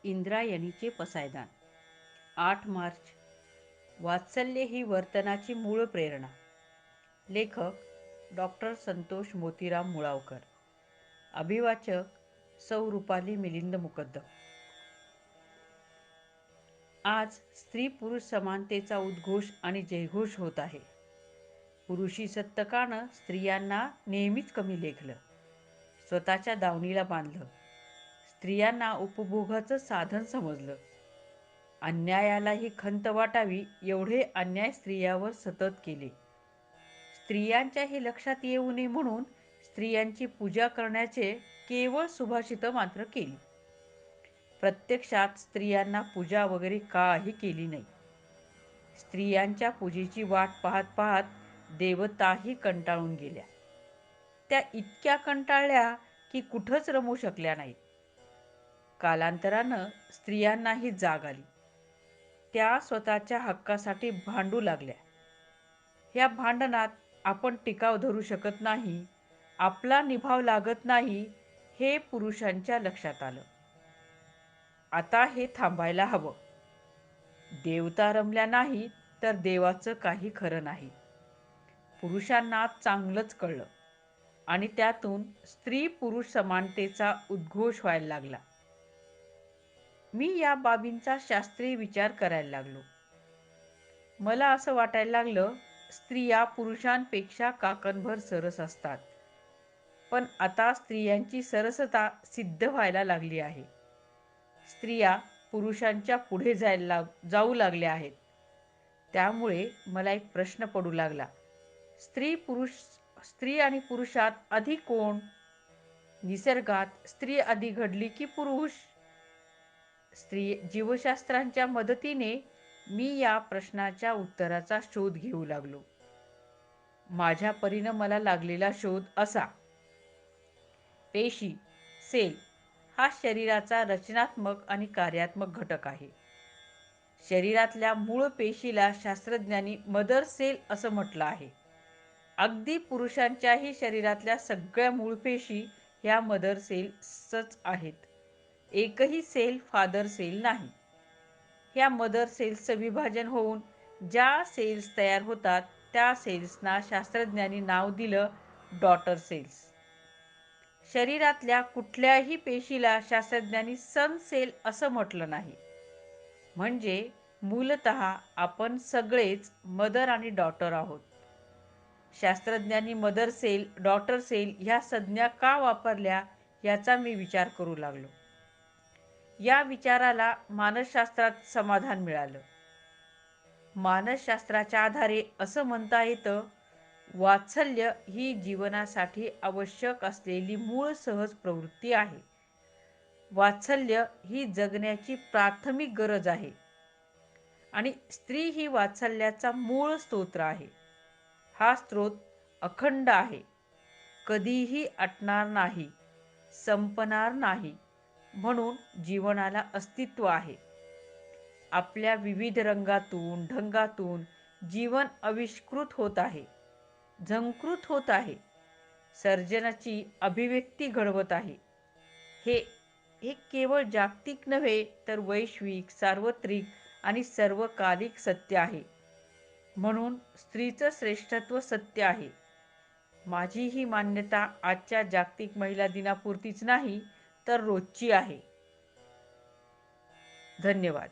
इंद्रायणीचे पसायदान. 8 मार्च. वात्सल्य ही वर्तनाची मूळ प्रेरणा. लेखक डॉक्टर संतोष मोतीराम मुळावकर. अभिवाचक सौ रुपाली मिलिंद मुकद्दम. आज स्त्री पुरुष समानतेचा उद्घोष आणि जयघोष होत आहे. पुरुषी सत्तकानं स्त्रियांना नेहमीच कमी लेखलं, स्वतःच्या दावणीला बांधलं, स्त्रियांना उपभोगाचं साधन समजलं. अन्यायालाही खंत वाटावी एवढे अन्याय स्त्रियावर सतत केले. स्त्रियांच्याही लक्षात येऊ नये म्हणून स्त्रियांची पूजा करण्याचे केवळ सुभाषितं मात्र केली. प्रत्यक्षात स्त्रियांना पूजा वगैरे काही केली नाही. स्त्रियांच्या पूजेची वाट पाहत पाहत देवताही कंटाळून गेल्या. त्या इतक्या कंटाळल्या की कुठंच रमू शकल्या नाहीत. कालांतरानं स्त्रियांनाही जाग आली. त्या स्वतःच्या हक्कासाठी भांडू लागल्या. ह्या भांडणात आपण टिकाव धरू शकत नाही, आपला निभाव लागत नाही, हे पुरुषांच्या लक्षात आलं. आता हे थांबायला हवं. देवता रमल्या नाही तर देवाचं काही खरं नाही. पुरुषांना चांगलंच कळलं आणि त्यातून स्त्री पुरुष समानतेचा उद्घोष व्हायला लागला. मी या बाबींचा शास्त्रीय विचार करायला लागलो. मला असं वाटायला लागलं, स्त्रिया पुरुषांपेक्षा काकणभर सरस असतात. पण आता स्त्रियांची सरसता सिद्ध व्हायला लागली आहे. स्त्रिया पुरुषांच्या पुढे जाऊ लागल्या आहेत. त्यामुळे मला एक प्रश्न पडू लागला, स्त्री आणि पुरुषात आधी कोण? निसर्गात स्त्री आधी घडली की पुरुष? जीवशास्त्रांच्या मदतीने मी या प्रश्नाच्या उत्तराचा शोध घेऊ लागलो. माझ्या परीनं मला लागलेला शोध असा: पेशी, सेल हा शरीराचा रचनात्मक आणि कार्यात्मक घटक आहे. शरीरातल्या मूळ पेशीला शास्त्रज्ञांनी मदर सेल असं म्हटलं आहे. अगदी पुरुषांच्याही शरीरातल्या सगळ्या मूळ पेशी ह्या मदर सेल्सच आहेत. एकही सेल फादर सेल नाही. ह्या मदर सेल्सचं विभाजन होऊन ज्या सेल्स तयार होतात त्या सेल्सना शास्त्रज्ञांनी नाव दिलं डॉटर सेल्स. शरीरातल्या कुठल्याही पेशीला शास्त्रज्ञांनी सन सेल असं म्हटलं नाही. म्हणजे मूलतः आपण सगळेच मदर आणि डॉटर आहोत. शास्त्रज्ञांनी मदर सेल, डॉटर सेल ह्या संज्ञा का वापरल्या याचा मी विचार करू लागलो. या विचाराला मानसशास्त्रात समाधान मिळालं. मानसशास्त्राच्या आधारे असं म्हणता येतं, वात्सल्य ही जीवनासाठी आवश्यक असलेली मूळ सहज प्रवृत्ती आहे. वात्सल्य ही जगण्याची प्राथमिक गरज आहे आणि स्त्री ही वात्सल्याचा मूळ स्तोत्र आहे. हा स्रोत अखंड आहे, कधीही आटणार नाही, संपणार नाही, म्हणून जीवनाला अस्तित्व आहे. आपल्या विविध रंगातून ढंगातून जीवन आविष्कृत होत आहे, झंकृत होत आहे, सर्जनाची अभिव्यक्ती घडवत आहे. हे हे केवळ जागतिक नव्हे तर वैश्विक, सार्वत्रिक आणि सर्वकालिक सत्य आहे. म्हणून स्त्रीचं श्रेष्ठत्व सत्य आहे. माझी ही मान्यता आजच्या जागतिक महिला दिनापुरतीच नाही तर रोजची आहे. धन्यवाद.